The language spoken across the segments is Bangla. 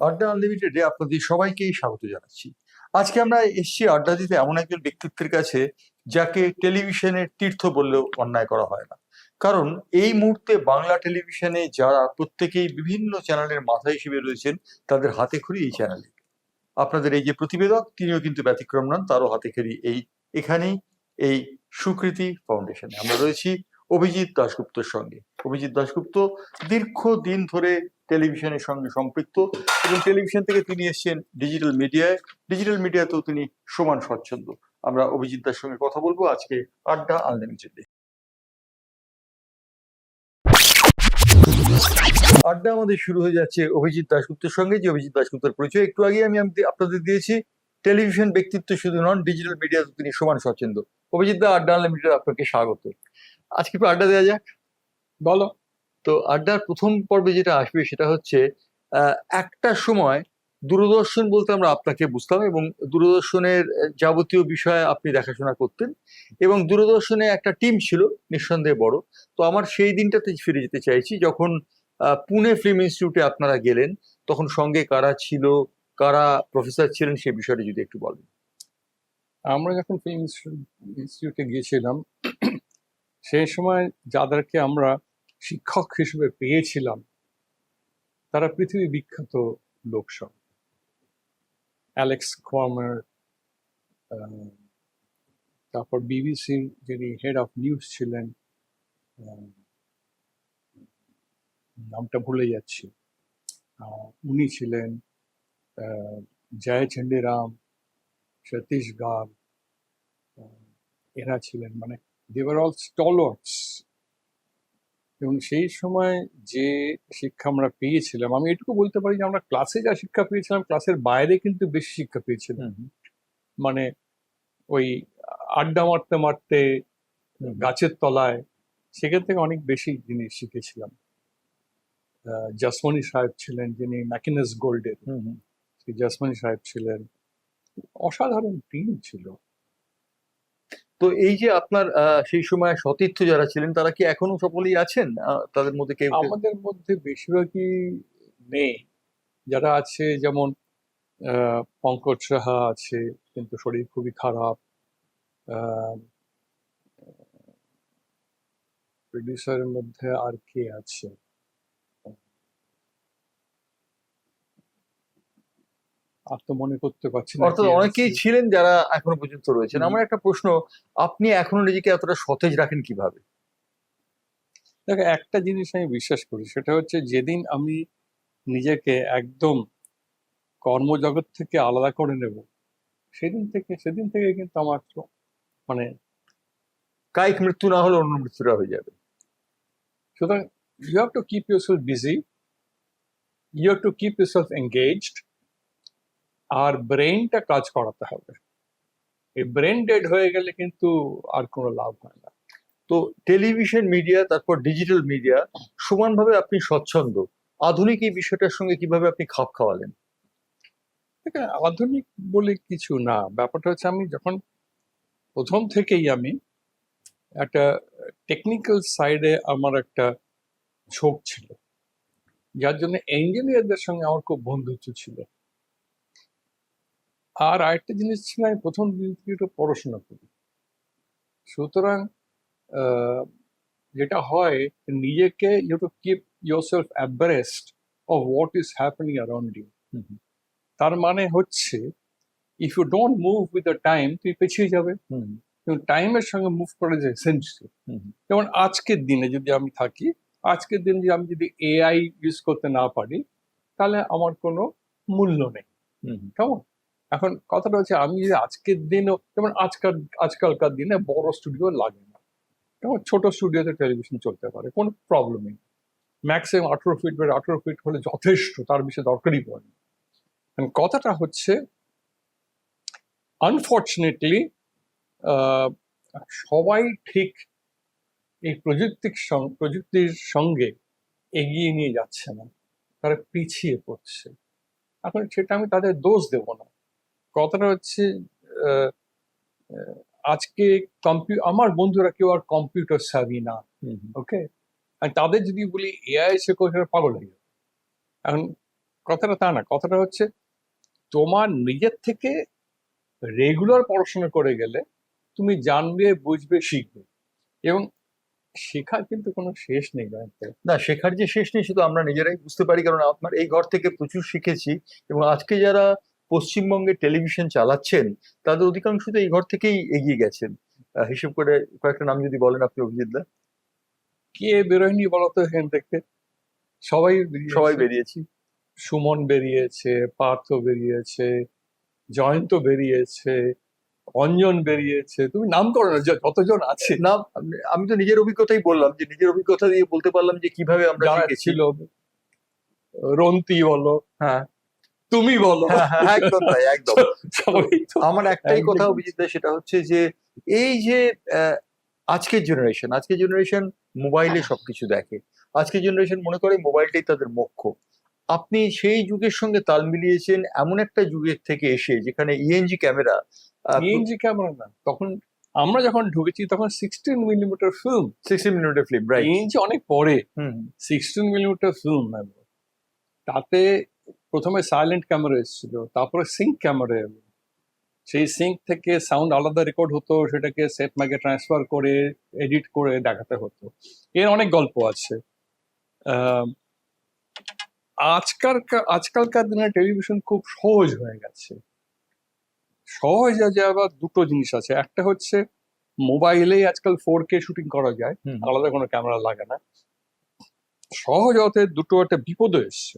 আড্ডা আনলিমিটেডে আপনাদের সবাইকেই স্বাগত জানাচ্ছি। আজকে আমরা এসেছি আড্ডা দিতে এমন একজন ব্যক্তিত্বের কাছে যাকে টেলিভিশনের তীর্থ বললেও অন্যায় করা হয় না। কারণ এই মুহূর্তে বাংলা টেলিভিশনে যারা প্রত্যেকেই বিভিন্ন চ্যানেলের মাথা হিসেবে রয়েছেন, তাদের হাতে খড়ি এই চ্যানেলে। আপনাদের এই যে প্রতিবেদক, তিনিও কিন্তু ব্যতিক্রম নন, তারও হাতে খড়ি এখানেই, এই সুকৃতি ফাউন্ডেশনে। আমরা রয়েছি অভিজিৎ দাশগুপ্তর সঙ্গে। অভিজিৎ দাশগুপ্ত দীর্ঘদিন ধরে টেলিভিশনের সঙ্গে সম্পৃক্ত এবং টেলিভিশন থেকে তিনি এসেছেন ডিজিটাল মিডিয়ায়। ডিজিটাল মিডিয়াতেও তিনি সমান স্বচ্ছন্দ। আমরা অভিজিৎ দার সঙ্গে কথা বলবো আজকে আড্ডা আনলিমিটেডে। আড্ডা আমাদের শুরু হয়ে যাচ্ছে অভিজিৎ দাশগুপ্তের সঙ্গে। যে অভিজিৎ দাশগুপ্তের পরিচয় একটু আগে আমি আপনাদের দিয়েছি। টেলিভিশন ব্যক্তিত্ব শুধু নন, ডিজিটাল মিডিয়াতে তিনি সমান স্বচ্ছন্দ। অভিজিৎ দা, আড্ডা আনলিমিটেড আপনাকে স্বাগত। আজকে একটু আড্ডা দেওয়া যাক। বলো। তো আড্ডার প্রথম পর্বে যেটা আসবে সেটা হচ্ছে একটা সময় দূরদর্শন বলতে আমরা আপনাকে বুঝতাম এবং দূরদর্শনের যাবতীয় বিষয়ে আপনি দেখাশোনা করতেন এবং দূরদর্শনে একটা টিম ছিল নিঃসন্দেহে বড়। তো আমার সেই দিনটাতে ফিরে যেতে চাইছি যখন পুনে ফিল্ম ইনস্টিটিউটে আপনারা গেলেন, তখন সঙ্গে কারা ছিল, কারা প্রফেসর ছিলেন, সে বিষয়টা যদি একটু বলেন। আমরা যখন ফিল্ম ইনস্টিটিউটে গিয়েছিলাম সেই সময় যাদেরকে আমরা শিক্ষক হিসেবে পেয়েছিলাম তারা পৃথিবী বিখ্যাত লোক সব। অ্যালেক্স কোয়ামার, তারপর বিবিসির যিনি হেড অফ নিউজ ছিলেন, নামটা ভুলে যাচ্ছি, উনি ছিলেন, জয় চন্ডিরাম, সতীশ গার্গ, এরা ছিলেন, মানে দে ওয়ার অল স্টলার্টস। এবং সেই সময় যে শিক্ষা আমরা পেয়েছিলাম, আমি এটুকু বলতে পারি যে আমরা ক্লাসে যা শিক্ষা পেয়েছিলাম ক্লাসের বাইরে কিন্তু বেশি শিক্ষা পেয়েছিলাম। মানে ওই আড্ডা মারতে মারতে গাছের তলায়, সেখান থেকে অনেক বেশি জিনিস শিখেছিলাম। জাসমনি সাহেব ছিলেন যিনি ম্যাকিনাস গোল্ডের, সেই জাসমনি সাহেব ছিলেন, অসাধারণ টিম ছিল। তো এই যে আপনার সেই সময় সতীর্থ যারা ছিলেন তারা কি এখনো সকলেই আছেন? তাদের মধ্যে কেউ? আমাদের মধ্যে বেশিরভাগই নেই। যারা আছে যেমন পঙ্কজ সাহা আছে, কিন্তু শরীর খুবই খারাপ। প্রডিউসারের মধ্যে আর কে আছে? আর তো মনে করতে পারছি না। অর্থাৎ অনেকেই ছিলেন যারা এখনো পর্যন্ত রয়েছেন। আমার একটা প্রশ্ন, আপনি এখনো নিজেকে এতটা সতেজ রাখেন কিভাবে? দেখো, একটা জিনিস আমি বিশ্বাস করি, সেটা হচ্ছে যেদিন আমি নিজেকে একদম কর্মজগৎ থেকে আলাদা করে নেব, সেদিন থেকে কিন্তু আমার মানে কায়িক মৃত্যু না হলে অন্য মৃত্যুটা হয়ে যাবে। সুতরাং you have to keep yourself busy, you have to keep yourself engaged, আর ব্রেনটা কাজ করাতে হবে। এই ব্রেন ডেড হয়ে গেলে কিন্তু আর কোনো লাভ হয় না। তো টেলিভিশন মিডিয়া, তারপর ডিজিটাল মিডিয়া, সমানভাবে আপনি স্বচ্ছন্দ। আধুনিক এই বিষয়টার সঙ্গে কিভাবে আপনি খাপ খাওয়ালেন? আধুনিক বলে কিছু না, ব্যাপারটা হচ্ছে আমি যখন প্রথম থেকেই আমি একটা টেকনিক্যাল সাইডে আমার একটা ঝোঁক ছিল, যার জন্য ইঞ্জিনিয়ারদের সঙ্গে আমার খুব বন্ধুত্ব ছিল। আর আরেকটা জিনিস ছিল, আমি প্রথম দিন থেকে একটু পড়াশোনা করি। সুতরাং যেটা হয়, নিজেকে you to keep yourself abreast of what is happening around you. তার মানে হচ্ছে if you don't move with the time, তুমি পিছিয়ে যাবে। টাইমের সঙ্গে মুভ করে যে এসেন্সিয়াল। যেমন আজকের দিনে যদি আমি থাকি, আজকের দিনে আমি যদি এআই ইউজ করতে না পারি, তাহলে আমার কোনো মূল্য নেই। কেমন? এখন কথাটা হচ্ছে, আমি যদি আজকের দিনও, যেমন আজকালকার দিনে বড় স্টুডিও লাগে না, কেমন, ছোট স্টুডিওতে টেলিভিশন চলতে পারে, কোনো প্রবলেমই নেই। ম্যাক্সিমাম 18 ফিট বা 18 ফিট হলে যথেষ্ট, তার বেশি দরকারই পড়ে না। কথাটা হচ্ছে, আনফর্চুনেটলি সবাই ঠিক এই প্রযুক্তির সঙ্গে এগিয়ে নিয়ে যাচ্ছে না, তারা পিছিয়ে পড়ছে। এখন সেটা আমি তাদের দোষ দেব না। কথাটা হচ্ছে, আজকে আমার বন্ধুরা কেউ আর কম্পিউটার সাভি না, ওকে? আর তাদের যদি বলি এআই শেখো, সেটা পাগল হয়ে যাবে। এখন কথাটা তা না, কথাটা হচ্ছে তোমার নিজের থেকে রেগুলার পড়াশোনা করে গেলে তুমি জানবে, বুঝবে, শিখবে, এবং শেখার কিন্তু কোনো শেষ নেই জানতে। না, শেখার যে শেষ নেই শুধু আমরা নিজেরাই বুঝতে পারি, কারণ আপনার এই ঘর থেকে প্রচুর শিখেছি। এবং আজকে যারা পশ্চিমবঙ্গে টেলিভিশন চালাচ্ছেন তাদের অধিকাংশ তো এই ঘর থেকেই এগিয়ে গেছেন। হিসেব করে কয়েকটা নাম যদি বলেন আপনি, অভিজিৎ দা। কে বেরোয়নি বলতো এখান থেকে? সবাই সবাই বেরিয়েছে। বেরিয়েছি। সুমন বেরিয়েছে, পার্থ বেরিয়েছে, জয়ন্ত বেরিয়েছে, অঞ্জন বেরিয়েছে, তুমি নাম করো না যতজন আছে না, আমি তো নিজের অভিজ্ঞতাই বললাম, যে নিজের অভিজ্ঞতা দিয়ে বলতে পারলাম যে কিভাবে আমরা যারা শিখেছি। ছিল, রন্তি বলো, হ্যাঁ, তুমি বলো, হ্যাঁ, হ্যাঁ, একদম তাই, একদম। সবাই তো আমার একটাই কথা একদম। অভিজিৎ দা, সেটা হচ্ছে যে এই যে আজকের জেনারেশন মোবাইলে সবকিছু দেখে। আজকের জেনারেশন মনে করে মোবাইলটাই তাদের মোক্ষ। আপনি সেই যুগের সঙ্গে তাল মিলিয়েছেন এমন একটা যুগের থেকে এসে, যেখানে ইএনজি ক্যামেরা। ইএনজি ক্যামেরা না, তখন আমরা যখন ঢুকেছি তখন 16 মিলিমিটার ফিল্ম। 60 মিনিটের ফিল্ম, রাইট। ইএনজি অনেক পরে, হুম, 16 মিলিমিটার ফিল্ম। তাতে প্রথমে সাইলেন্ট ক্যামেরা এসেছিল, তারপরে সিঙ্ক ক্যামেরা এলো। সেই সিঙ্ক থেকে সাউন্ড আলাদা রেকর্ড হতো, সেটাকে সেট ম্যাকে ট্রান্সফার করে এডিট করে দেখাতে হতো। এর অনেক গল্প আছে। আহ, আজকালকার দিনে টেলিভিশন খুব সহজ হয়ে গেছে। সহজ আছে, আবার দুটো জিনিস আছে। একটা হচ্ছে মোবাইলেই আজকাল 4K শুটিং করা যায়, হুম, আলাদা কোনো ক্যামেরা লাগে না। সহজ হতে দুটো একটা বিপদও এসছে।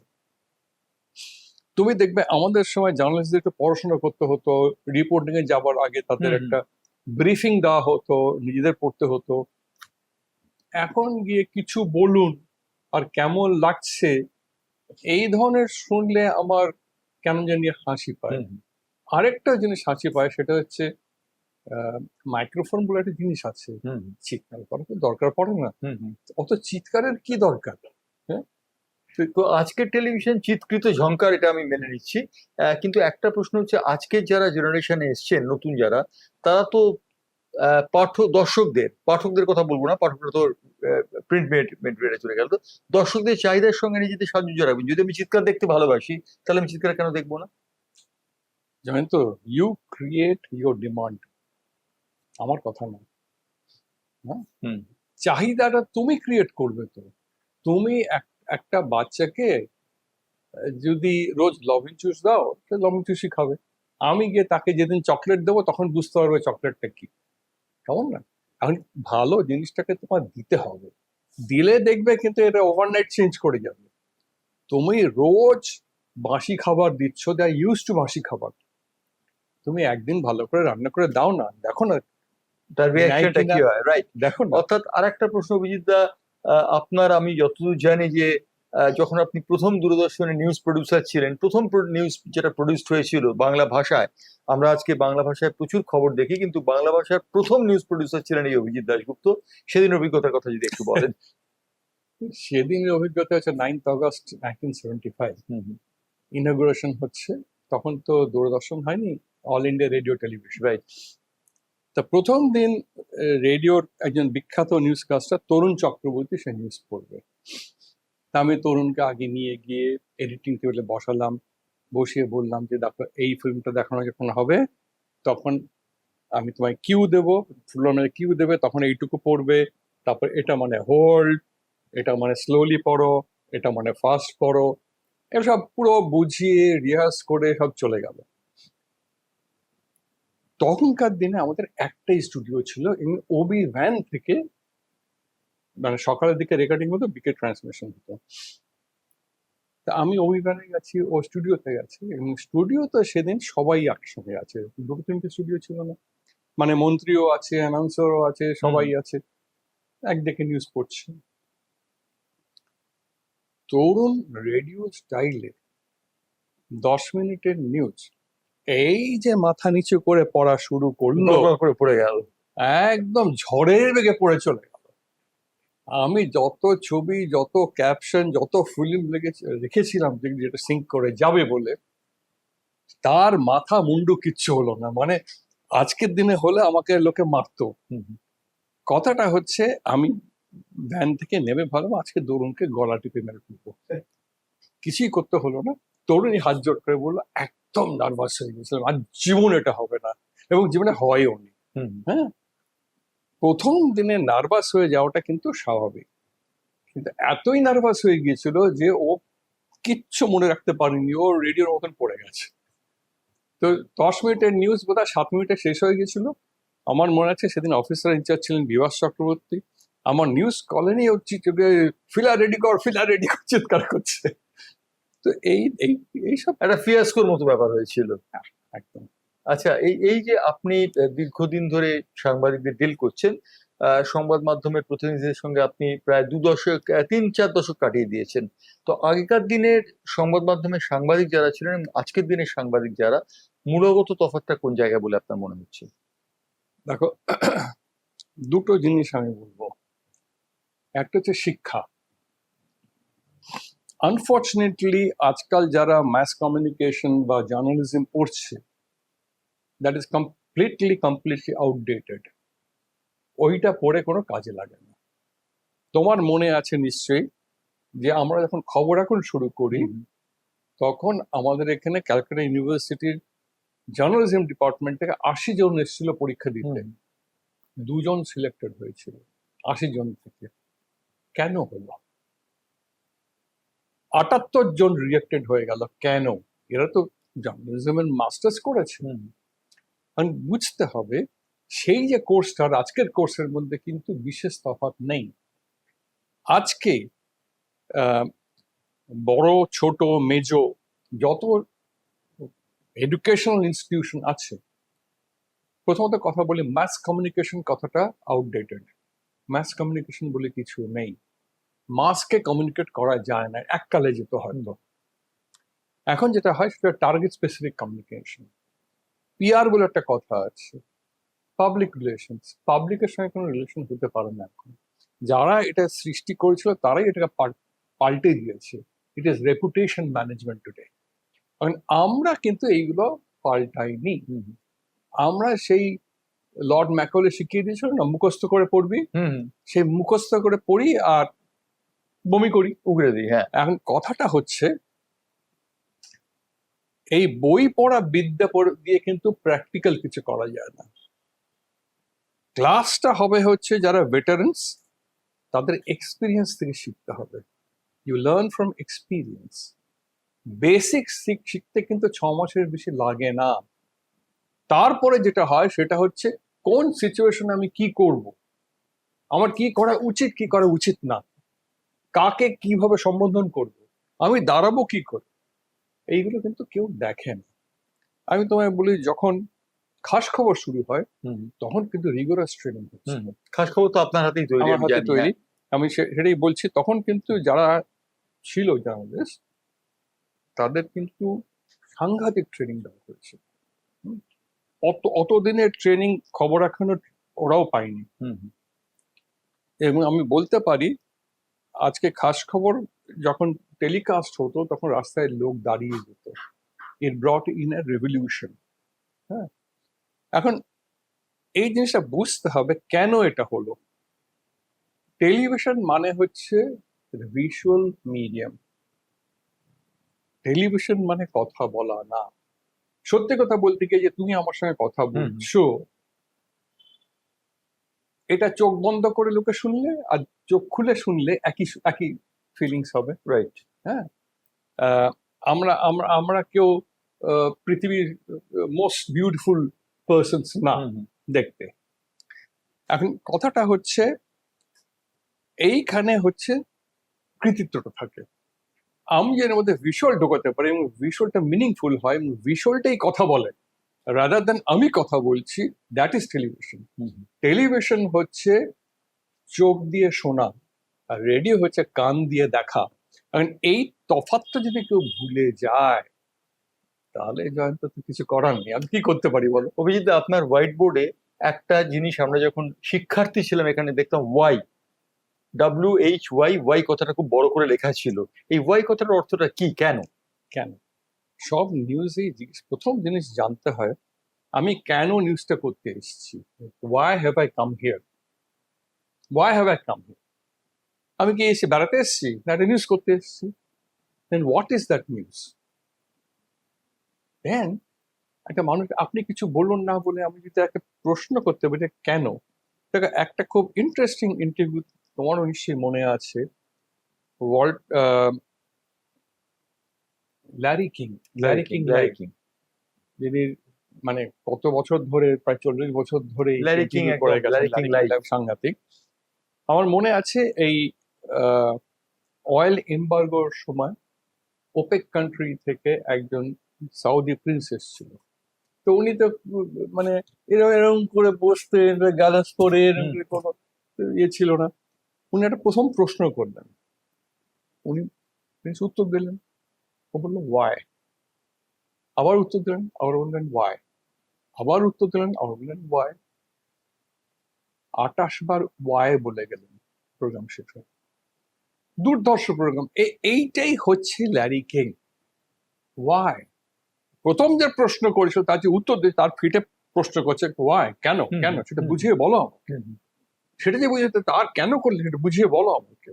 তুমি দেখবে আমাদের সময় জার্নালিস্টদেরকে পড়াশোনা করতে হতো, রিপোর্টিং এ যাবার আগে তাদের হুম, একটা ব্রিফিং দেওয়া হতো, নিজেদের পড়তে হতো। এখন গিয়ে কিছু বলুন আর কেমন লাগছে এই ধরনের শুনলে আমার কেন জানি হাসি পায়। হুম, আরেকটা জিনিস হাসি পায়, সেটা হচ্ছে মাইক্রোফোন বলে একটা জিনিস আছে, হুম, চিৎকার করার তো দরকার পড়ে না। হুম, হুম। অত চিৎকারের কি দরকার? হ্যাঁ, তো আজকের টেলিভিশন চিৎকৃত ঝংকার, এটা আমি মেনে নিচ্ছি। কিন্তু একটা প্রশ্ন হচ্ছে, আজকের যারা জেনারেশনে এসছেন নতুন যারা, তারা তো পাঠকদের কথা বলবো না, পাঠকরা তো প্রিন্ট মিডিয়াতে চলে গেল। তো দর্শকদের চাহিদার সঙ্গে নিজেদের সাহায্য রাখবেন। যদি আমি চিৎকার দেখতে ভালোবাসি, তাহলে আমি চিৎকার কেন দেখবো না? জানেন তো, ইউ ক্রিয়েট ইউর ডিমান্ড, আমার কথা না। হ্যাঁ, হুম, চাহিদাটা তুমি ক্রিয়েট করবে। তো তুমি একটা বাচ্চাকে যদি রোজ লভিং জুস দাও, সে লভিং জুসই খাবে। আমি গিয়ে তাকে যেদিন চকলেট দেবো তখন বুঝতে পারবে চকলেটটা কি, কেমন না? এখন ভালো জিনিসটাকে তোমার দিতে হবে, দিলে দেখবে কিন্তু এটা ওভারনাইট চেঞ্জ করে যাবে। তুমি রোজ বাসি খাবার দিচ্ছ, দে আর ইউজ টু বাসি খাবার। তুমি একদিন ভালো করে রান্না করে দাও না, দেখো না তার নেয় রিয়াকশনটা কিনা, কি হয়, রাইট? দেখো না। অর্থাৎ আরেকটা প্রশ্ন অভিজিৎ দা, আপনার, আমি যতদূর জানি যে যখন আপনি প্রথম দূরদর্শনে নিউজ প্রডিউসার ছিলেন, প্রথম নিউজ যেটা প্রডিউসড হয়েছিল বাংলা ভাষায়, আমরা আজকে বাংলা ভাষায় প্রচুর খবর দেখি, কিন্তু বাংলা ভাষায় প্রথম নিউজ প্রডিউসার ছিলেন এই অভিজিৎ দাশগুপ্ত। সেদিন অভিজ্ঞতার কথা যদি একটু বলেন। সেদিনের অভিজ্ঞতা হচ্ছে 9th অগস্ট 1975, হুম, হুম, ইনগ্রেশন হচ্ছে। তখন তো দূরদর্শন হয়নি, all India radio television. Right. তা প্রথম দিন রেডিওর একজন বিখ্যাত নিউজ কাস্টার তরুণ চক্রবর্তী সে নিউজ পড়বে। তা আমি তরুণকে আগে নিয়ে গিয়ে এডিটিং টেবিলে বসালাম, বসিয়ে বললাম যে দেখো এই ফিল্মটা দেখানো যখন হবে তখন আমি তোমায় কিউ দেবো, ফুল কিউ দেবে, তখন এইটুকু পড়বে, তারপর এটা মানে হোল্ড, এটা মানে স্লোলি পড়ো, এটা মানে ফাস্ট পড়ো। এসব পুরো বুঝিয়ে রিহার্স করে সব চলে গেল। তখনকার দিনে আমাদের একটাই স্টুডিও ছিল, এবং ওবি ভ্যান থেকে মানে সকালের দিকে রেকর্ডিং হতো, বিকেল ট্রান্সমিশন হতো। তা আমি ওবি ভ্যানে গেছি, ও স্টুডিওতে গেছি, এবং স্টুডিও তো সেদিন সবাই একসঙ্গে আছে, দুটো তিনটে স্টুডিও ছিল না, মানে মন্ত্রীও আছে, অ্যানাউন্সারও আছে, হুম, সবাই আছে, একদিকে নিউজ পড়ছে। তরুণ রেডিও স্টাইলে 10 মিনিটের নিউজ এই যে মাথা নিচু করে পড়া শুরু করলো, দরকার করে পড়ে গেল। একদম ঝড়ের বেগে পড়ে চলে গেল। আমি যত ছবি, যত ক্যাপশন, যত ফিল্ম রেখেছিলাম যেটা সিঙ্ক করে যাবে বলে, তার মাথা মুন্ডু কিচ্ছু হলো না। মানে আজকের দিনে হলে আমাকে লোকে মারতো। হুম, হুম। কথাটা হচ্ছে, আমি ভ্যান থেকে নেমে ভাবলাম আজকে দরুনকে গলা টিপে মেরে ফেলবো, কিছুই করতে হলো না। তরুণী হাত জোট করে বললো একদম নার্ভাস হয়ে গেছিলাম, আর জীবন এটা হবে না, এবং জীবনে হয়ও নি। হুম, হ্যাঁ, প্রথম দিনে নার্ভাস হয়ে যাওয়াটা কিন্তু স্বাভাবিক, কিন্তু এতই নার্ভাস হয়ে গিয়েছিল যে ও কিচ্ছু মনে রাখতে পারেনি, ও রেডিওর মতন পড়ে গেছে। তো 10 মিনিটের নিউজ বোধহয় 7 মিনিটে শেষ হয়ে গেছিল। আমার মনে আছে সেদিন অফিসার ইনচার্জ ছিলেন বিভাস চক্রবর্তী, আমার নিউজ কলেনি ফিলা রেডি কর, ফিলা রেডি কর চিৎকার করছে। তো এই এই এইসব একটা ফিয়াস্কোর মতো ব্যাপার হয়েছিল। একদম। আচ্ছা, এই এই যে আপনি দীর্ঘদিন ধরে সাংবাদিকদের ডিল করছেন, সংবাদ মাধ্যমের প্রতিনিধিদের সঙ্গে আপনি প্রায় 2 দশক, 3-4 দশক কাটিয়ে দিয়েছেন। তো আগেকার দিনের সংবাদ মাধ্যমের সাংবাদিক যারা ছিলেন এবং আজকের দিনের সাংবাদিক যারা, মূলগত তফাৎটা কোন জায়গায় বলে আপনার মনে হচ্ছে? দেখো, দুটো জিনিস আমি বলবো। একটা হচ্ছে শিক্ষা। আনফর্চুনেটলি আজকাল যারা ম্যাস কমিউনিকেশন বা জার্নালিজম পড়ছে, দ্যাট ইজ কমপ্লিটলি আউটডেটেড। ওইটা পড়ে কোনো কাজে লাগে না। তোমার মনে আছে নিশ্চয়ই যে আমরা যখন খবর এখন শুরু করি, তখন আমাদের এখানে ক্যালকাটা ইউনিভার্সিটির জার্নালিজম ডিপার্টমেন্ট থেকে 80 জন এসেছিল পরীক্ষা দিতে, 2 জন সিলেক্টেড হয়েছিল 80 জন থেকে। কেন হলো? 78 জন রিজেক্টেড হয়ে গেল কেন? এরা তো জার্নালিজমের মাস্টার্স করেছে। আমি বুঝতে হবে সেই যে কোর্সটা আর আজকের কোর্সের মধ্যে কিন্তু বিশেষ তফাৎ নেই। আজকে বড় ছোট মেজো যত এডুকেশনাল ইনস্টিটিউশন আছে, প্রথমত কথা বলি ম্যাস কমিউনিকেশন কথাটা আউটডেটেড। ম্যাস কমিউনিকেশন বলে কিছু নেই। মাসকে কমিউনিকেট করা যায় না, এককালে যেত হয়তো। এখন যেটা হয় সেটা টার্গেট স্পেসিফিক কমিউনিকেশন। পিআর বলে একটা কথা আছে, পাবলিক রিলেশনস। পাবলিকের সঙ্গে কোনো রিলেশন হতে পারে না এখন। যারা এটা সৃষ্টি করেছিল তারাই এটাকে পাল্টে দিয়েছে। It is reputation management today. কারণ আমরা কিন্তু এইগুলো পাল্টাইনি। আমরা সেই লর্ড ম্যাকলে শিখিয়ে দিয়েছিল না, মুখস্থ করে পড়বি, সেই মুখস্থ করে পড়ি আর বমি করি, উগড়ে দিই। হ্যাঁ, এখন কথাটা হচ্ছে এই বই পড়া বিদ্যা দিয়ে কিন্তু প্র্যাকটিক্যাল কিছু করা যায় না। ক্লাসটা হবে হচ্ছে যারা ভেটারেন্স, তাদের এক্সপিরিয়েন্স থেকে শিখতে হবে। You learn from experience. Basic শিখতে কিন্তু 6 মাসের বেশি লাগে না। তারপরে যেটা হয় সেটা হচ্ছে কোন সিচুয়েশনে আমি কি করব, আমার কি করা উচিত কি করা উচিত না, কাকে কিভাবে সম্বোধন করব, আমি দাঁড়াবো কি করে, এইগুলো কিন্তু কেউ দেখে না। আমি তোমায় বলি, যখন খাস খবর শুরু হয় তখন কিন্তু রিগোরাস ট্রেনিং হচ্ছে। খাস খবর তো আপনার হাতেই তৈরি, আমার আমি হাতে জানি। তৈরি, হ্যাঁ। আমি সেটাই বলছি। তখন কিন্তু যারা ছিল জার্নালিস্ট, তাদের কিন্তু সাংঘাতিক ট্রেনিং দেওয়া হয়েছে। অত দিনের ট্রেনিং খবর এখনো ওরাও পায়নি। এবং আমি বলতে পারি আজকে খাস খবর যখন টেলিকাস্ট হতো তখন রাস্তায় লোক দাঁড়িয়ে যেত। ইট ব্রট ইন এ রেভলিউশন। হ্যাঁ, এখন এই জিনিসটা বুঝতে হবে কেন এটা হলো। টেলিভিশন মানে হচ্ছে ভিজুয়াল মিডিয়াম। টেলিভিশন মানে কথা বলা না। সত্যি কথা বলতে গিয়ে যে তুমি আমার সঙ্গে কথা বলছো, এটা চোখ বন্ধ করে লোকে শুনলে আর চোখ খুলে শুনলে একই একই ফিলিংস হবে। রাইট। হ্যাঁ, আমরা আমরা আমরা কেউ পৃথিবীর মোস্ট বিউটিফুল পার্সনস না দেখতে। এখন কথাটা হচ্ছে এইখানে হচ্ছে কৃতিত্বটা থাকে। আমি যেন মধ্যে ভিজুয়াল ঢোকাতে পারি এবং ভিজুয়ালটা মিনিংফুল হয় এবং ভিজুয়ালটাই কথা বলে রাদার দেন আমি কথা বলছি, দ্যাট ইজ টেলিভিশন। টেলিভিশন হচ্ছে চোখ দিয়ে শোনা আর রেডিও হচ্ছে কান দিয়ে দেখা। কারণ এই তফাৎটা যদি কেউ ভুলে যায় তাহলে জয়ন্ত তো কিছু করার নেই। আমি কি করতে পারি বলো? অভিজিৎ, আপনার হোয়াইট বোর্ডে একটা জিনিস আমরা যখন শিক্ষার্থী ছিলাম এখানে দেখতাম, ওয়াই, WHY, ওয়াই কথাটা খুব বড় করে লেখা ছিল। এই ওয়াই কথাটার অর্থটা কি, কেন? কেন? সব নিউজেই প্রথম জিনিস জানতে হয় আমি কেন নিউজটা করতে এসেছি। Why have I come here? Why have I come here? আমি কি এসে বেড়াতে এসেছি না একটা নিউজ করতে এসেছি? দেন হোয়াট ইজ দ্যাট নিউজ? দেন একটা মানুষ, আপনি কিছু বলুন না বলে আমি যদি একটা প্রশ্ন করতে পারি যে কেন, দেখো একটা খুব ইন্টারেস্টিং ইন্টারভিউ তোমারও নিশ্চয়ই মনে আছে, world Larry king, Larry king live, যিনি মানে কত বছর ধরে, প্রায় 40 বছর ধরে ল্যারি কিং, ইন্টারভিউ করে একদম গেছেন, Larry king Larry king live. Live সাংঘাতিক। আমার মনে আছে এই অয়েল এম্বার্গোর সময় ওপেক কান্ট্রি থেকে একজন সাউদি প্রিন্সেস ছিল, তো উনি তো মানে এরকম এরকম করে বসতেন, গালাস করে এরকম করে, কোনো ইয়ে ছিল না। উনি একটা প্রথম প্রশ্ন করলেন, উনি প্রিন্স উত্তর দিলেন, ও বললো ওয়াই, আবার উত্তর দিলেন, আবার বললেন ওয়াই, আবার উত্তর দিলেন, আবার বললেন ওয়াই, 28 বার ওয়াই বলে গেলেন। প্রোগ্রাম শেষ হয়ে, দুর্ধর্ষ প্রোগ্রাম। এইটাই হচ্ছে ল্যারি কিং। ওয়াই, প্রথম যে প্রশ্ন করেছিল তার যে উত্তর দিয়ে তার ফিটে প্রশ্ন করছে ওয়াই, কেন কেন, সেটা বুঝিয়ে বলো আমাকে, সেটা যে বুঝে তার কেন করলে সেটা বুঝিয়ে বলো আমাকে।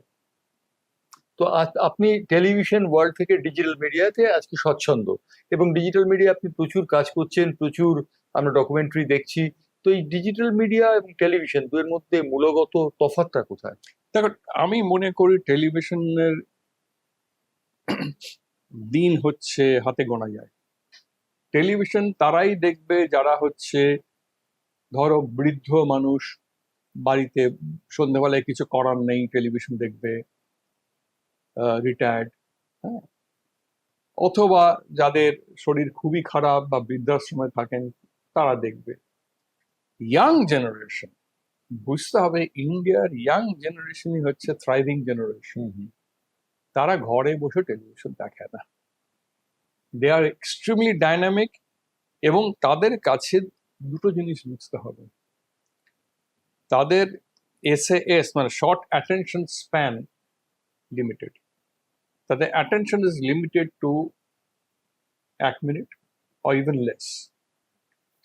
তো আপনি টেলিভিশন ওয়ার্ল্ড থেকে ডিজিটাল মিডিয়াতে আজকে স্বচ্ছন্দ, এবং ডিজিটাল মিডিয়া আপনি প্রচুর কাজ করছেন, প্রচুর আমরা ডকুমেন্টারি দেখছি। তো এই ডিজিটাল মিডিয়া এবং টেলিভিশন দুয়ের মধ্যে মূলগত তফাৎটা কোথায়? দেখো, আমি মনে করি টেলিভিশনের দিন হচ্ছে হাতে গোনা যায়। টেলিভিশন তারাই দেখবে যারা হচ্ছে, ধরো বৃদ্ধ মানুষ, বাড়িতে সন্ধ্যাবেলায় কিছু করার নেই, টেলিভিশন দেখবে, রিটায়ার্ড, হ্যাঁ, অথবা যাদের শরীর খুবই খারাপ বা বৃদ্ধাশ্রমে থাকেন তারা দেখবে। ইয়াং জেনারেশন, বুঝতে হবে ইন্ডিয়ার ইয়াং জেনারেশনই হচ্ছে থ্রাইভিং জেনারেশন। তারা ঘরে বসে টেলিভিশন দেখে না, দে আর এক্সট্রিমলি ডাইনামিক, এবং তাদের কাছে দুটো জিনিস বুঝতে হবে, তাদের এসএএস মানে শর্ট অ্যাটেনশন স্প্যান লিমিটেড, তাদের attention is limited to 1 minute or even less।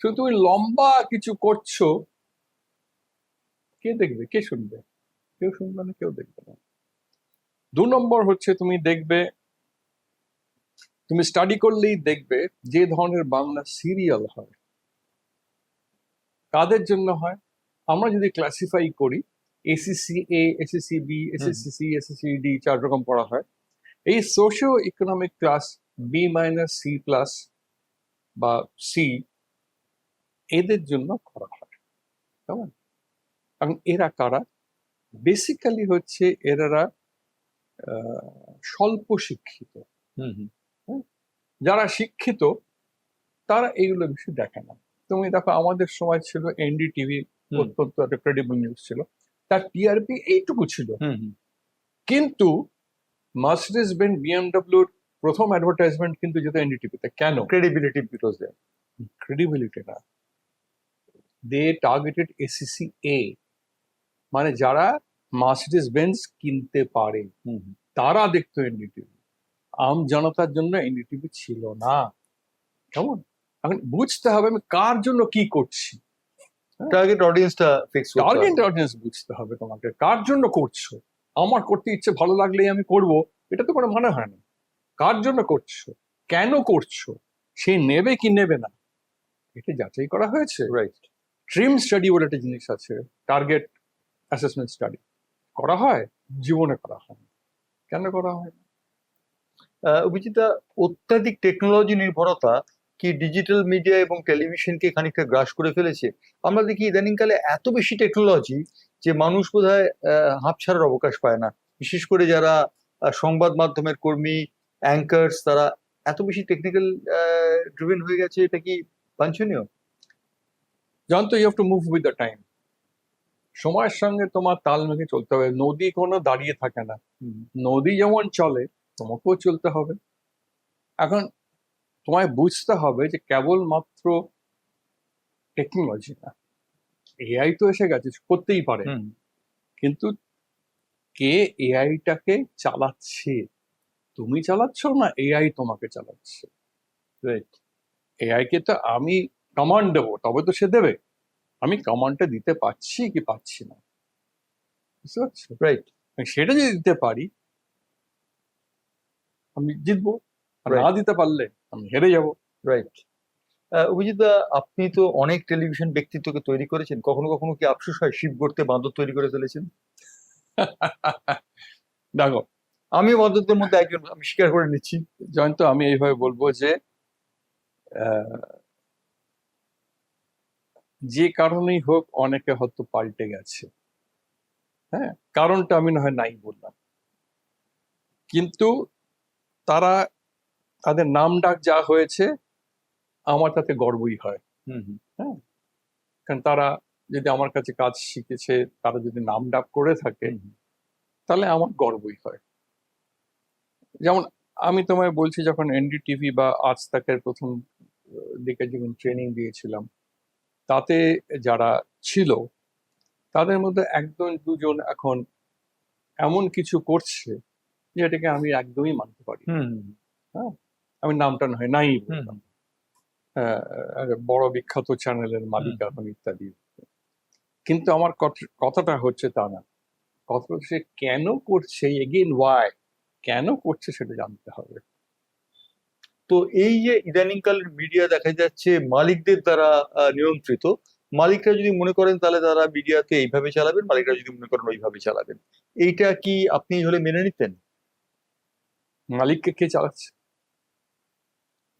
তো তুমি লম্বা কিছু করছো, কে দেখবে, কে শুনবে? কেউ শুনবে না, কেউ দেখবে না। 2 নম্বর হচ্ছে, তুমি দেখবে, তুমি স্টাডি করলেই দেখবে যে ধরনের বাংলা সিরিয়াল হয় কাদের জন্য হয়। আমরা যদি ক্লাসিফাই করি, SSC A, SSC B, SSC C, SSC D, 4 রকম পড়া হয়। এই socio economic class B minus C plus বা সি, এদের জন্য করা হয়, কেমন? কারণ এরা কারা? বেসিক্যালি হচ্ছে এরা স্বল্প শিক্ষিত। হ্যাঁ? যারা শিক্ষিত তারা এইগুলো বেশি দেখে না। তুমি দেখো, আমাদের সময় ছিল এনডিটিভি, অত্যন্ত একটা ক্রেডিবল নিউজ ছিল, তার টিআরপি এইটুকু ছিল, কিন্তু মার্সিডিজ বেঞ্জ বিএমডব্লিউর প্রথম অ্যাডভার্টাইজমেন্ট কিন্তু যেত এনডিটিভিতে। কেন? ক্রেডিবিলিটি, বিকজ ক্রেডিবিলিটি না, দে টার্গেটেড এসিসি এ, মানে যারা মার্সিডিজ বেঞ্জ কিনতে পারে তারা দেখতো এনডিটিভি। আম জনতার জন্য এনডিটিভি ছিল না, কেমন? এখন বুঝতে হবে আমি কার জন্য কি করছি, টার্গেট অডিয়েন্সটা ফিক্স করতে হবে। টার্গেট অডিয়েন্স বুঝতে হবে তোমাকে, কার জন্য করছো। আমার করতে ইচ্ছে ভালো লাগলেই আমি করব, এটা তো কোনো মানে হয় না। কার জন্য করছো, কেন করছো, সে নেবে কি নেবে না, এটা যাচাই করা হয়েছে। রাইট। ট্রিম স্টাডি বলে একটা জিনিস আছে, টার্গেট অ্যাসেসমেন্ট স্টাডি করা হয়, জীবনে করা হয় না। কেন করা হয় না? অভিজিতা, অত্যাধিক টেকনোলজি নির্ভরতা কি ডিজিটাল মিডিয়া এবং টেলিভিশনকে খানিকটা গ্রাস করে ফেলেছে? আমরা দেখি ইদানিংকালে এত বেশি টেকনোলজি যে মানুষ বোধহয় হাঁপ ছাড়ার অবকাশ পায় না। বিশেষ করে যারা সংবাদ মাধ্যমের কর্মী, অ্যাঙ্কার্স, তারা এত বেশি টেকনিক্যাল ড্রিভেন হয়ে গেছে, এটা কি বাঞ্ছনীয়? জানতো, you have to move with the time. সময়ের সঙ্গে তোমার তাল মেঘে চলতে হবে। নদী কোনো দাঁড়িয়ে থাকে না, নদী যেমন চলে তোমাকেও চলতে হবে। এখন তোমায় বুঝতে হবে যে কেবলমাত্র টেকনোলজি না, এআই তো এসে গেছে, করতেই পারে, কিন্তু কে এআইটাকে চালাচ্ছে? তুমি চালাচ্ছ না এআই তোমাকে চালাচ্ছে? রাইট। এআই কে তো আমি কমান্ড দেবো তবে তো সে দেবে, আমি কমান্ডটা দিতে পারছি কি পাচ্ছি না, বুঝতে পারছো? রাইট। সেটা যদি দিতে পারি আমি জিতবো, আর না Right. দিতে পারলে আমি হেরে যাব। রাইট। অভিজিৎ দা, আপনি তো অনেক টেলিভিশন ব্যক্তিত্বকে তৈরি করেছেন, কখনো কখনো কি আফসোস হয় শিব গর্তে বাঁদর তৈরি করে ফেলেছেন? দেখো আমি বাঁদরদের মধ্যে একজন, আমি স্বীকার করে নিচ্ছি। জয়ন্ত, আমি এইভাবে বলবো যে আহ, যে কারণেই হোক অনেকে হয়তো পাল্টে গেছে। হ্যাঁ, কারণটা আমি না হয় নাই বললাম, কিন্তু তারা, তাদের নাম ডাক যা হয়েছে আমার তাতে গর্বই হয়। হুম হুম হ্যাঁ, কারণ তারা যদি আমার কাছে কাজ শিখেছে, তারা যদি নাম ডাক করে থাকে, হুম হুম। তাহলে আমার গর্বই হয়। যেমন আমি তোমায় বলছি, যখন এনডিটিভি বা আজ তাকের প্রথম দিকে যখন ট্রেনিং দিয়েছিলাম, তাতে যারা ছিল তাদের মধ্যে একজন দুজন এখন এমন কিছু করছে যেটাকে আমি একদমই মানতে পারি না। হুম হুম হ্যাঁ, আমি নামটা নয় নাই হুম বললাম। হুম বড় বিখ্যাত চ্যানেলের মালিক হুম। এখন ইত্যাদি। কিন্তু আমার কথাটা হচ্ছে তা না। কথা হচ্ছে সে কেন করছে, এগেইন ওয়াই, কেন করছে সেটা জানতে হবে। তো এই যে ইদানিংকালের মিডিয়া দেখা যাচ্ছে মালিকদের দ্বারা নিয়ন্ত্রিত, মালিকরা যদি মনে করেন তাহলে তারা মিডিয়াতে এইভাবে চালাবেন, মালিকরা যদি মনে করেন ওইভাবে চালাবেন, এইটা কি আপনি হলে মেনে নিতেন? মালিককে কে চালাচ্ছে?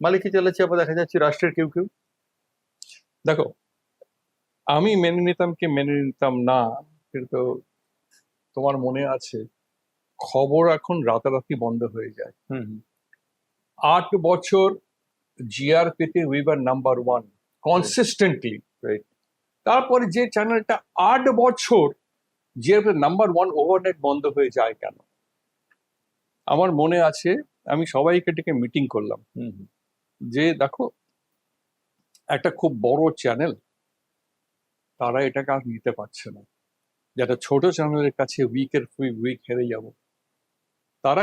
মালিককে চালাচ্ছে, আবার দেখা যাচ্ছে রাষ্ট্রের কেউ কেউ। দেখো, আমি মেনে নিতাম কি মেনে নিতাম না, কিন্তু তোমার মনে আছে খবর এখন রাতারাতি বন্ধ হয়ে যায়। হুম হুম 8 বছর জিআরপিতে we were number 1 consistently. Right. তারপরে যে চ্যানেলটা 8 বছর জিআরপি নাম্বার 1 ওভারনাইট বন্ধ হয়ে যায় কেন? আমার মনে আছে আমি সবাইকে ডেকে মিটিং করলাম হুম হুম যে দেখো, একটা খুব বড় চ্যানেল, তারা এটাকে আর নিতে পারছে না। যেটা ছোট চ্যানেলের কাছে উইকের উইক হেরে যাব, তারা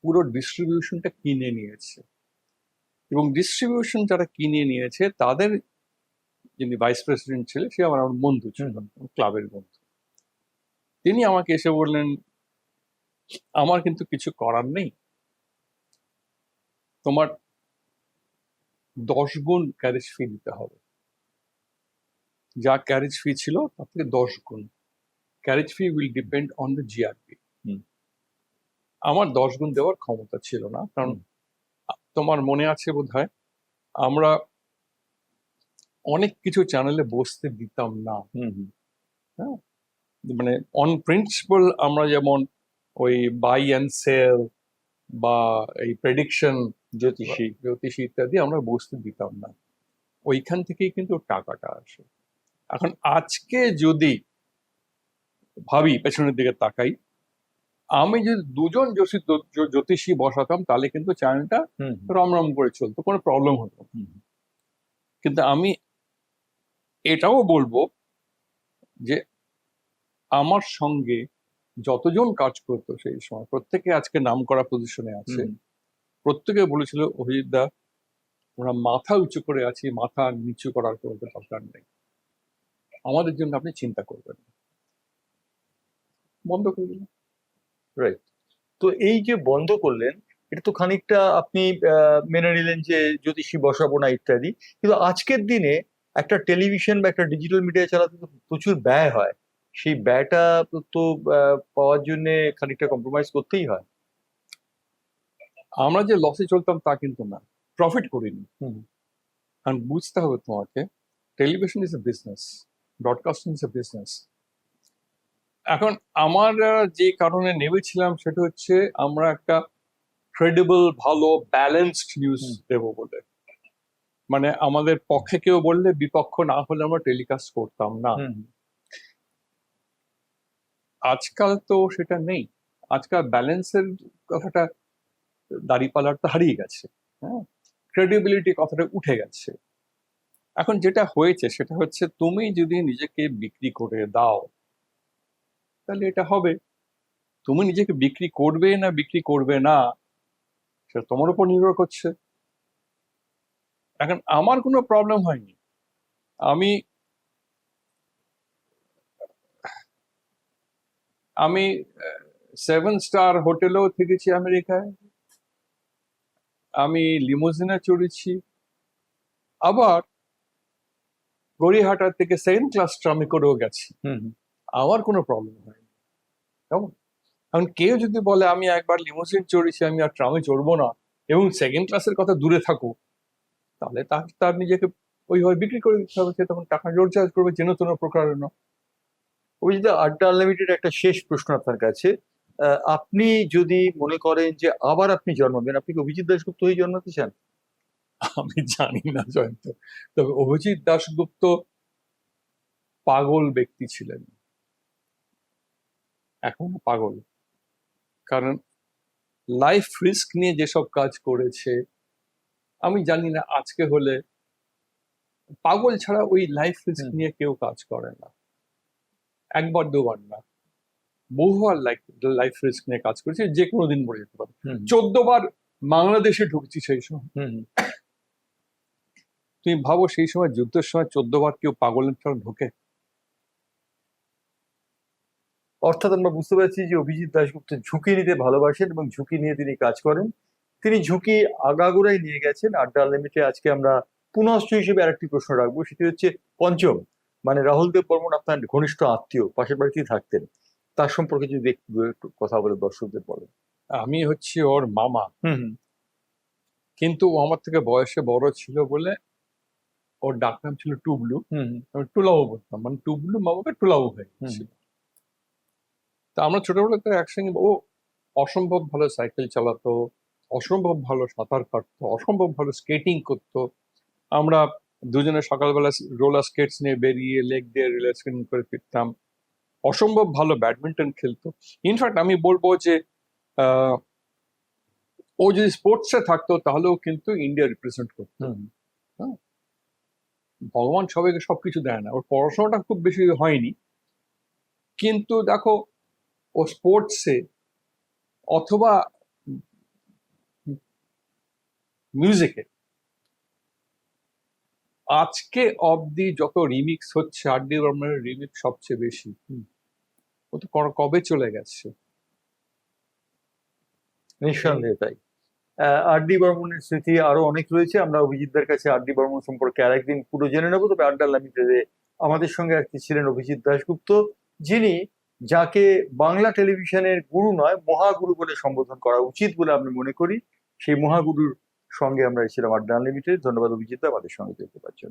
পুরো ডিস্ট্রিবিউশনটা কিনে নিয়েছে। এবং ডিস্ট্রিবিউশন যারা কিনে নিয়েছে তাদের যিনি ভাইস প্রেসিডেন্ট ছিলেন, সে আমার আমার বন্ধু ছিল, ক্লাবের বন্ধু। তিনি আমাকে এসে বললেন, আমার কিন্তু কিছু করার নেই, তোমার 10 গুণ ক্যারেজ ফি দিতে হবে। যা ক্যারেজ ফি ছিল তার থেকে 10 গুণ। Carriage fee will depend on the GRP. হুম আমার 10 গুণ দেওয়ার ক্ষমতা ছিল না, কারণ হুম তোমার মনে আছে বোধহয় আমরা অনেক কিছু চ্যানেলে বসতে দিতাম না। হুম হুম হ্যাঁ, মানে অন প্রিন্সিপাল আমরা যেমন ওই বাই অ্যান্ড সেল বা এই প্রেডিকশন, জ্যোতিষী। জ্যোতিষী ইত্যাদি আমরা বসতে দিতাম না। ওইখান থেকেই কিন্তু টাকাটা আসে। এখন আজকে যদি ভাবি, পেছনের দিকে তাকাই, আমি যদি দুজন জ্যোতিষী বসাতাম তাহলে কিন্তু চ্যানেলটা হুম হুম রমরম করে চলতো, কোনো প্রবলেম হতো না। হুম কিন্তু আমি এটাও বলবো যে আমার সঙ্গে যতজন কাজ করতো সেই সময়, প্রত্যেকে আজকে নাম করা পজিশনে আছে, হুম। প্রত্যেকে বলেছিল, অভিজিৎ দা, আমরা মাথা উঁচু করে আছি, মাথা নিচু করার কোনো দরকার নেই, আমাদের জন্য আপনি চিন্তা করবেন না। বন্ধ করে দিলাম। রাইট। তো এই যে বন্ধ করলেন, এটা তো খানিকটা আপনি মেনে নিলেন যে জ্যোতিষী বসাবো না ইত্যাদি, কিন্তু আজকের দিনে একটা টেলিভিশন বা একটা ডিজিটাল মিডিয়া চালাতে তো প্রচুর ব্যয় হয়। সেই ব্যয়টা তো পাওয়ার জন্য খানিকটা কম্প্রোমাইজ করতেই হয়। আমরা যে লসে চলতাম তা কিন্তু না, প্রফিট করিনি। হুম কারণ বুঝতে হবে তোমাকে, television is a business, broadcasting is a business. এখন আমার যে কারণে নেমেছিলাম সেটা হচ্ছে আমরা একটা ক্রেডিবল, ভালো, ব্যালেন্সড নিউজ হুম দেবো বলে। মানে আমাদের পক্ষে কেউ বললে, বিপক্ষ না হলে আমরা টেলিকাস্ট করতাম না। হুম আজকাল তো সেটা নেই। আজকাল ব্যালেন্সের কথাটা দাঁড়িপাল্লার তো হারিয়ে গেছে। হ্যাঁ, ক্রেডিবিলিটি কথাটা উঠে গেছে। এখন যেটা হয়েছে সেটা হচ্ছে, তুমি যদি নিজেকে বিক্রি করে দাও তাহলে এটা হবে। তুমি নিজেকে বিক্রি করবে না বিক্রি করবে না, সেটা তোমার উপর নির্ভর করছে। এখন আমার কোনো প্রবলেম হয়নি। আমি আমি 7 স্টার হোটেলেও থেকেছি আমেরিকায়, আমি লিমোজিনে চড়েছি, আবার গড়িয়াহাটা থেকে সেকেন্ড ক্লাস ট্রামে করেও গেছি, আমার কোনো প্রবলেম হয়নি। কেমন? এখন কেউ যদি বলে আমি একবার লিমোসিন চড়েছি, আমি আর ট্রামে চড়বো না, এবং সেকেন্ড ক্লাসের কথা দূরে থাকুক, তাহলে তার নিজেকে ওইভাবে বিক্রি করে দিতে হবে। সে তখন টাকা জোর চার্জ করবে যেন তেন প্রকারেণ। অভিজিৎ, আড্ডা আনলিমিটেড একটা শেষ প্রশ্ন আপনার কাছে। আপনি যদি মনে করেন যে আবার আপনি জন্মাবেন, আপনি কি অভিজিৎ দাশগুপ্ত হয়ে জন্মাতে চান? আমি জানি না জয়ন্ত, তবে অভিজিৎ দাশগুপ্ত পাগল ব্যক্তি ছিলেন, এখনো পাগল। কারণ লাইফ রিস্ক নিয়ে যেসব কাজ করেছে, আমি জানি না আজকে হলে, পাগল ছাড়া ওই লাইফ রিস্ক নিয়ে কেউ কাজ করে না। একবার দুবার না, বহুবার লাইফ রিস্ক নিয়ে কাজ করেছে, যে কোনো দিন মরে যেতে পারে। 14 বার বাংলাদেশে ঢুকছি সেই সময়। তুমি ভাবো সেই সময় যুদ্ধের সময় 14 বার কেউ পাগলের ছাড়া ঢোকে? অর্থাৎ আমরা বুঝতে পারছি যে অভিজিৎ দাশগুপ্ত ঝুঁকি নিতে ভালোবাসেন এবং ঝুঁকি নিয়ে তিনি কাজ করেন। তিনি ঝুঁকি আগাগোড়াই নিয়ে গেছেন। আড্ডা আনলিমিটেড আজকে আমরা পুনশ্চ হিসেবে আরেকটি প্রশ্ন রাখবো, সেটি হচ্ছে পঞ্চম, মানে রাহুল দেব বর্মন আপনার ঘনিষ্ঠ আত্মীয়, পাশের বাড়িতেই থাকতেন, তার সম্পর্কে যদি একটু কথা বলে দর্শকদের বলেন। আমি হচ্ছি ওর মামা, কিন্তু ও আমার থেকে বয়সে বড় ছিল বলে ওর ডাকনাম ছিল টুবলু। আমি টুলাবু বলতাম, মানে টুবলু মামাকে টুলাবু হয়ে গেছিল। তা আমরা ছোটবেলাতে একসঙ্গে, ও অসম্ভব ভালো সাইকেল চালাতো, অসম্ভব ভালো সাঁতার কাটতো, অসম্ভব ভালো স্কেটিং করতো। আমরা দুজনে সকালবেলা রোলার স্কেটস নিয়ে বেরিয়ে লেক দিয়ে রিলে স্কেটিং করে ফিরতাম। অসম্ভব ভালো ব্যাডমিন্টন খেলতো। ইনফ্যাক্ট আমি বলবো যে ও যদি স্পোর্টসে থাকতো তাহলেও কিন্তু ইন্ডিয়া রিপ্রেজেন্ট করতো। ভগবান সবাইকে সবকিছু দেয় না, ওর পড়াশোনাটা খুব বেশি হয়নি, কিন্তু দেখো ও স্পোর্টসে অথবা মিউজিকে আজকে অবধি যত রিমিক্স হচ্ছে, আর.ডি. বর্মনের রিমিক্স সবচেয়ে বেশি। ও তো কবে চলে গেছে। নিঃসন্দেহে তাই। আর.ডি. বর্মনের স্মৃতি আরো অনেক রয়েছে। আমরা অভিজিৎদের কাছে আর.ডি. বর্মন সম্পর্কে আরেকদিন পুরো জেনে নেবো। তবে আড্ডা আনলিমিটেডে আমাদের সঙ্গে আজকে ছিলেন অভিজিৎ দাশগুপ্ত, যিনি, যাকে বাংলা টেলিভিশনের গুরু নয় মহাগুরু বলে সম্বোধন করা উচিত বলে আমি মনে করি। সেই মহাগুরুর সঙ্গে আমরা ছিলাম আড্ডা আনলিমিটেড। ধন্যবাদ অভিজিৎ, আমাদের সঙ্গে দেখতে পাচ্ছেন।